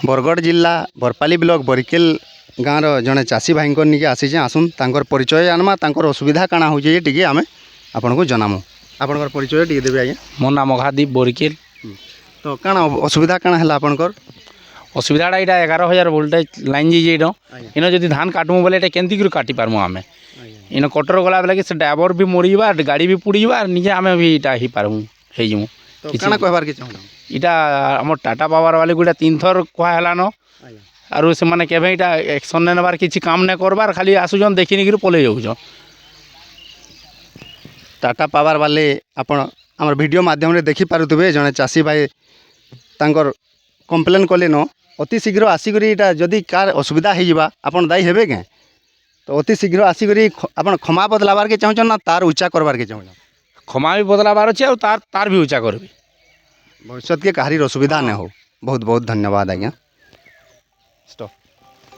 बरगढ़ जिला बरपाली ब्लॉक बरिकेल गाँव जड़े चाषी भाई निके आसी आसुन तांकर परिचय आनमा तांकर असुविधा काଣା होचे टिके आमे आपन को जनामु आपनकर परिचय टिके देबे आज्ञा। मो नाम अघादीप बोरिकेल। तो काଣା असुविधा काଣା हला आपनकर असुविधाटा यहाँ 11,000 वोल्टेज लाइन जी इन जब धान काटमु बोले ये केमती काटी पारमु आमे इन कटर गला बेले से ड्राइवर भी मरीजा गाड़ी भी पुड़ीजा निजे आमे भी इटा ही पारमु हेजिमु। तो काଣା कहबार के चाहू इटा आम टाटा पावर वाले गुटा 3 थर कहा हेलान आरु से माने केबे इटा एक्शन ने नेबार किछि काम ने करबार खाली आसुजन देखिनि कि पले जाउछन। टाटा पावर वाले आपण आमर वीडियो माध्यम रे देखि पारुतबे जने चाषी भाई तांकर कंप्लेन कले न अति शीघ्र आसिकरी इटा जदि कार असुविधा हो जावा आपण दायी हेबे के तो अति शीघ्र आसिकरी आपण क्षमा बदलाबार के चाहछन ना तार ऊंचा करबार के चाहछन क्षमा भी बदलाबार अच्छे और तार भी ऊंचा करबी भविष्य के कहारी असुविधा न हो। बहुत बहुत धन्यवाद आज्ञा। स्टॉप।